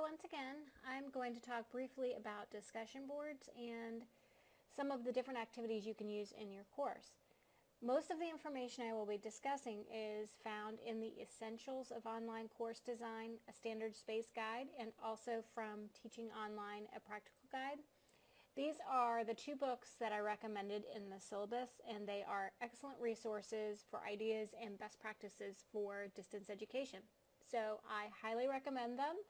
once again, I'm going to talk briefly about discussion boards and some of the different activities you can use in your course. Most of the information I will be discussing is found in the Essentials of Online Course Design, a Standard Space Guide, and also from Teaching Online, a Practical Guide. These are the two books that I recommended in the syllabus, and they are excellent resources for ideas and best practices for distance education. So I highly recommend them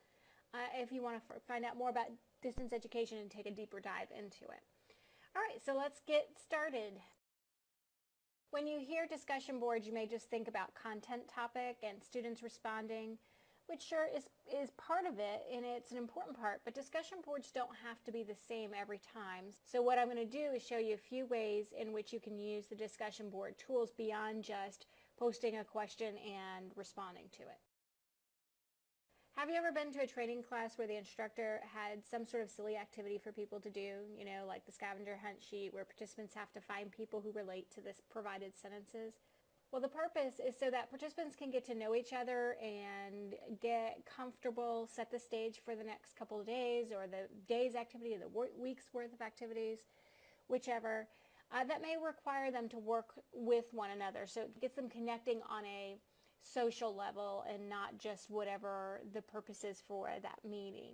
if you want to find out more about distance education and take a deeper dive into it. All right, so let's get started. When you hear discussion boards, you may just think about content topic and students responding, which sure is part of it, and it's an important part, but discussion boards don't have to be the same every time. So what I'm going to do is show you a few ways in which you can use the discussion board tools beyond just posting a question and responding to it. Have you ever been to a training class where the instructor had some sort of silly activity for people to do, like the scavenger hunt sheet where participants have to find people who relate to this provided sentences? Well, the purpose is so that participants can get to know each other and get comfortable, set the stage for the next couple of days or the day's activity or the week's worth of activities, whichever. That may require them to work with one another, so it gets them connecting on a social level and not just whatever the purpose is for that meeting.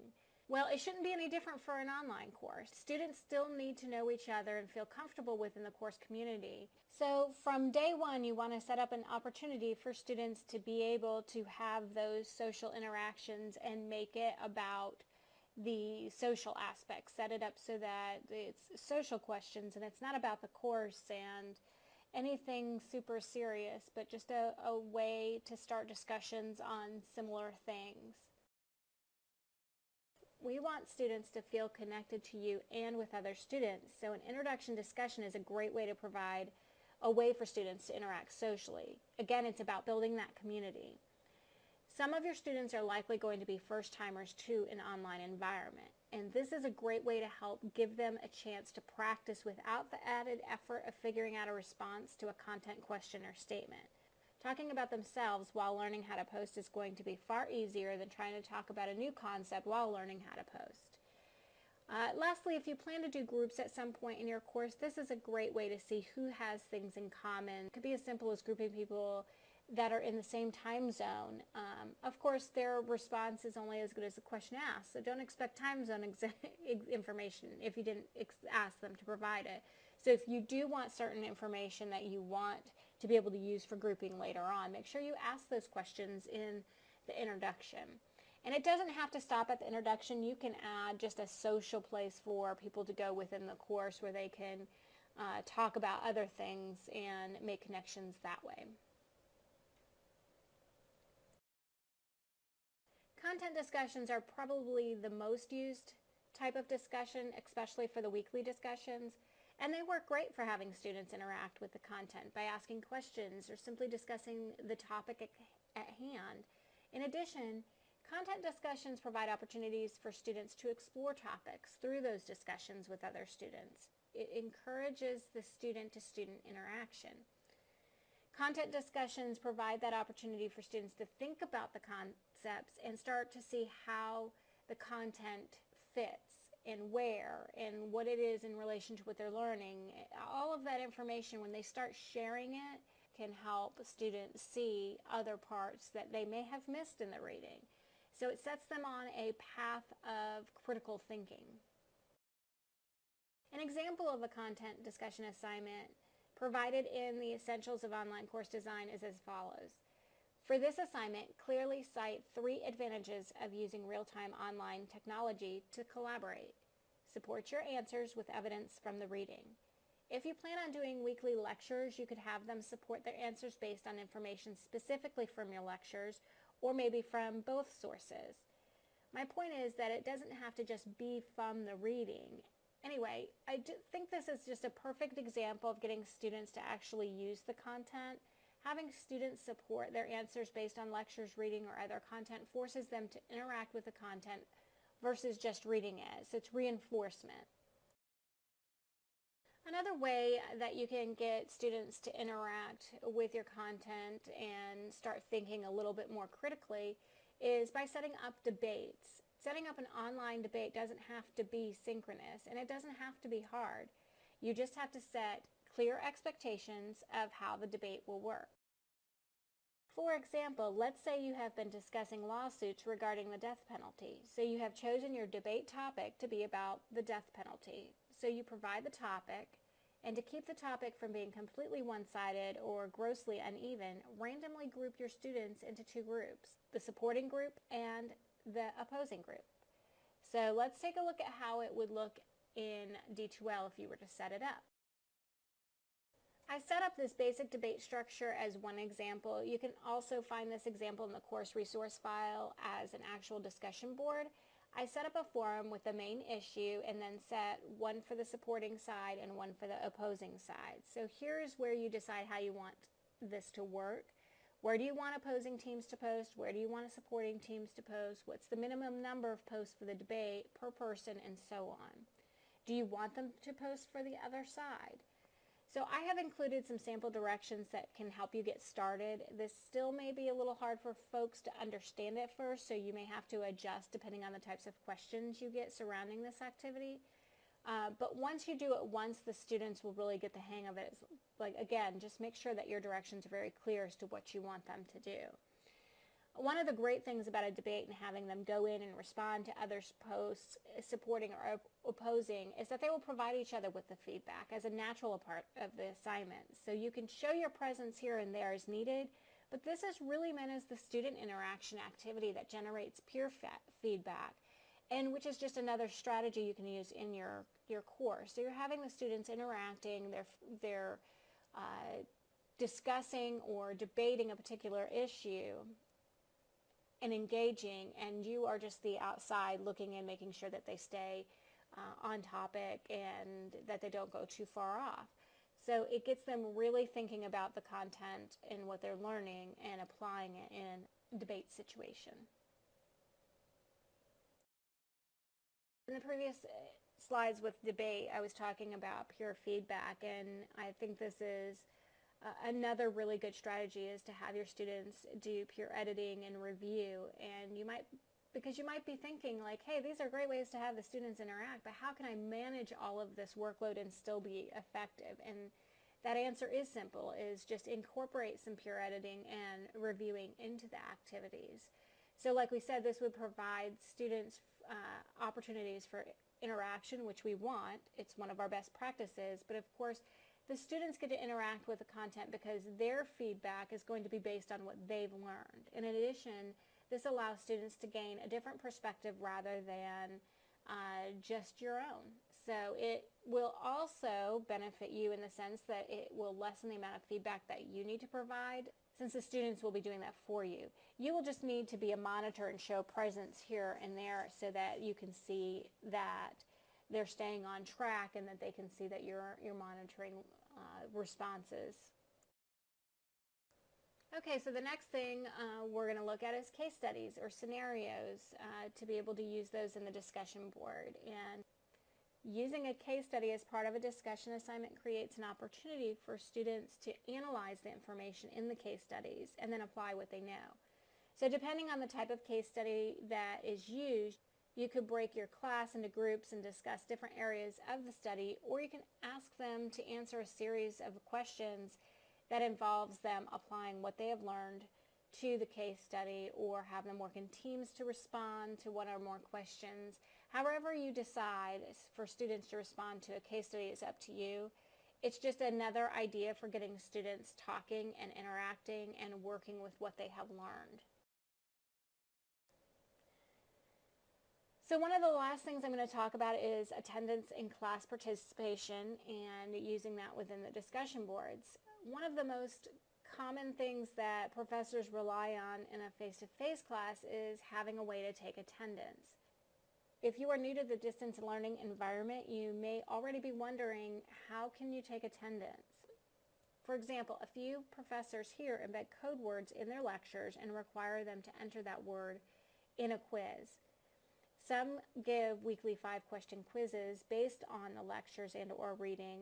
Well, it shouldn't be any different for an online course. Students still need to know each other and feel comfortable within the course community. So from day one, you want to set up an opportunity for students to be able to have those social interactions and make it about the social aspects. Set it up so that it's social questions and it's not about the course and anything super serious, but just a way to start discussions on similar things. We want students to feel connected to you and with other students, so an introduction discussion is a great way to provide a way for students to interact socially. Again, it's about building that community. Some of your students are likely going to be first-timers to an online environment, and this is a great way to help give them a chance to practice without the added effort of figuring out a response to a content question or statement. Talking about themselves while learning how to post is going to be far easier than trying to talk about a new concept while learning how to post. Lastly, if you plan to do groups at some point in your course, this is a great way to see who has things in common. It could be as simple as grouping people that are in the same time zone. Of course, their response is only as good as the question asked, so don't expect time zone information if you didn't ask them to provide it. So if you do want certain information that you want to be able to use for grouping later on, make sure you ask those questions in the introduction. And it doesn't have to stop at the introduction. You can add just a social place for people to go within the course where they can talk about other things and make connections that way. Content discussions are probably the most used type of discussion, especially for the weekly discussions, and they work great for having students interact with the content by asking questions or simply discussing the topic at hand. In addition, content discussions provide opportunities for students to explore topics through those discussions with other students. It encourages the student-to-student interaction. Content discussions provide that opportunity for students to think about the concepts and start to see how the content fits and where and what it is in relation to what they're learning. All of that information, when they start sharing it, can help students see other parts that they may have missed in the reading. So it sets them on a path of critical thinking. An example of a content discussion assignment provided in the Essentials of Online Course Design is as follows. For this assignment, clearly cite 3 advantages of using real-time online technology to collaborate. Support your answers with evidence from the reading. If you plan on doing weekly lectures, you could have them support their answers based on information specifically from your lectures, or maybe from both sources. My point is that it doesn't have to just be from the reading. Anyway, I think this is just a perfect example of getting students to actually use the content. Having students support their answers based on lectures, reading, or other content forces them to interact with the content versus just reading it. So it's reinforcement. Another way that you can get students to interact with your content and start thinking a little bit more critically is by setting up debates. Setting up an online debate doesn't have to be synchronous, and it doesn't have to be hard. You just have to set clear expectations of how the debate will work. For example, let's say you have been discussing lawsuits regarding the death penalty. So you have chosen your debate topic to be about the death penalty. So you provide the topic, and to keep the topic from being completely one-sided or grossly uneven, randomly group your students into two groups, the supporting group and the opposing group. So let's take a look at how it would look in D2L if you were to set it up. I set up this basic debate structure as one example. You can also find this example in the course resource file as an actual discussion board. I set up a forum with the main issue and then set one for the supporting side and one for the opposing side. So here's where you decide how you want this to work. Where do you want opposing teams to post? Where do you want supporting teams to post? What's the minimum number of posts for the debate per person, and so on? Do you want them to post for the other side? So I have included some sample directions that can help you get started. This still may be a little hard for folks to understand at first, so you may have to adjust depending on the types of questions you get surrounding this activity. But once you do it once, the students will really get the hang of it. It's like, again, just make sure that your directions are very clear as to what you want them to do. One of the great things about a debate and having them go in and respond to others' posts, supporting or opposing, is that they will provide each other with the feedback as a natural part of the assignment. So you can show your presence here and there as needed, but this is really meant as the student interaction activity that generates peer feedback, and which is just another strategy you can use in your course. So you're having the students interacting, they're discussing or debating a particular issue and engaging, and you are just the outside looking in, making sure that they stay on topic and that they don't go too far off. So it gets them really thinking about the content and what they're learning and applying it in a debate situation. In the previous slides with debate, I was talking about peer feedback, and I think this is another really good strategy is to have your students do peer editing and review. And you might be thinking like, hey, these are great ways to have the students interact, but how can I manage all of this workload and still be effective? And that answer is simple, is just incorporate some peer editing and reviewing into the activities. So like we said, this would provide students opportunities for interaction, which we want. It's one of our best practices, but of course, the students get to interact with the content because their feedback is going to be based on what they've learned. And in addition, this allows students to gain a different perspective rather than just your own. So it will also benefit you in the sense that it will lessen the amount of feedback that you need to provide, since the students will be doing that for you. You will just need to be a monitor and show presence here and there so that you can see that they're staying on track and that they can see that you're monitoring responses. Okay, so the next thing we're going to look at is case studies or scenarios to be able to use those in the discussion board. And using a case study as part of a discussion assignment creates an opportunity for students to analyze the information in the case studies and then apply what they know. So depending on the type of case study that is used, you could break your class into groups and discuss different areas of the study, or you can ask them to answer a series of questions that involves them applying what they have learned to the case study, or have them work in teams to respond to one or more questions. However you decide for students to respond to a case study is up to you. It's just another idea for getting students talking and interacting and working with what they have learned. So one of the last things I'm going to talk about is attendance in class participation and using that within the discussion boards. One of the most common things that professors rely on in a face-to-face class is having a way to take attendance. If you are new to the distance learning environment, you may already be wondering, how can you take attendance? For example, a few professors here embed code words in their lectures and require them to enter that word in a quiz. Some give weekly 5-question quizzes based on the lectures and or reading,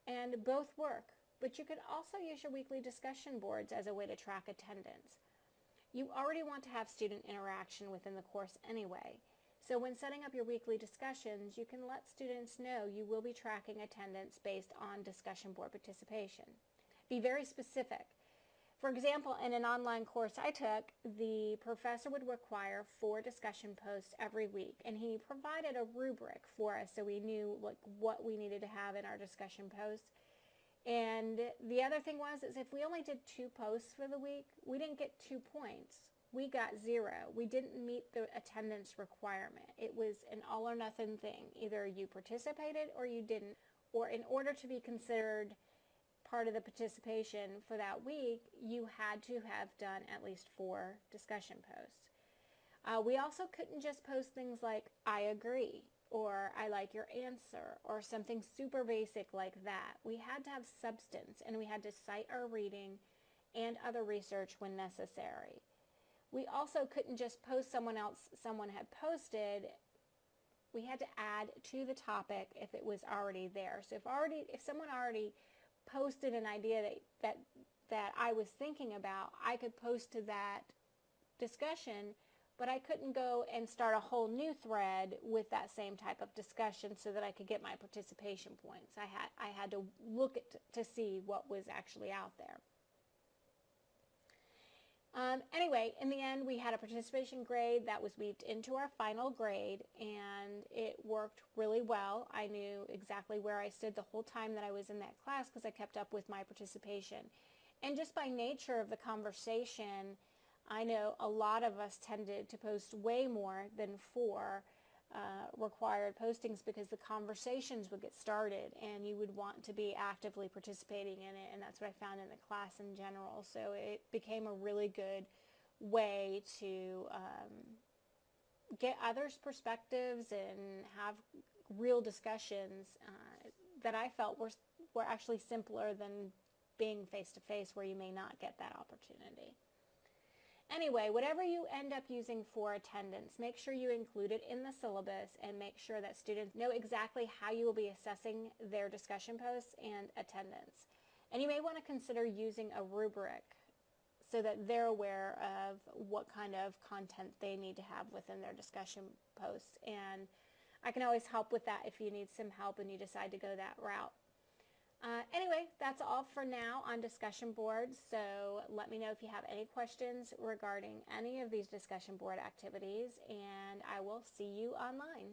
and both work. But you could also use your weekly discussion boards as a way to track attendance. You already want to have student interaction within the course anyway. So when setting up your weekly discussions, you can let students know you will be tracking attendance based on discussion board participation. Be very specific. For example, in an online course I took, the professor would require 4 discussion posts every week, and he provided a rubric for us so we knew what we needed to have in our discussion posts. And the other thing was is if we only did 2 posts for the week, we didn't get 2 points. We got 0. We didn't meet the attendance requirement. It was an all or nothing thing. Either you participated or you didn't. Or in order to be considered part of the participation for that week, you had to have done at least 4 discussion posts. We also couldn't just post things like, I agree, or I like your answer, or something super basic like that. We had to have substance, and we had to cite our reading and other research when necessary. We also couldn't just post someone had posted. We had to add to the topic if it was already there. So if someone already posted an idea that I was thinking about, I could post to that discussion, but I couldn't go and start a whole new thread with that same type of discussion so that I could get my participation points. I had to look to see what was actually out there. Anyway, in the end, we had a participation grade that was weaved into our final grade, and it worked really well. I knew exactly where I stood the whole time that I was in that class because I kept up with my participation. And just by nature of the conversation, I know a lot of us tended to post way more than 4 required postings because the conversations would get started and you would want to be actively participating in it, and that's what I found in the class in general. So it became a really good way to get others' perspectives and have real discussions that I felt were actually simpler than being face-to-face where you may not get that opportunity. Anyway, whatever you end up using for attendance, make sure you include it in the syllabus and make sure that students know exactly how you will be assessing their discussion posts and attendance. And you may want to consider using a rubric so that they're aware of what kind of content they need to have within their discussion posts. And I can always help with that if you need some help and you decide to go that route. Anyway, that's all for now on discussion boards, so let me know if you have any questions regarding any of these discussion board activities, and I will see you online.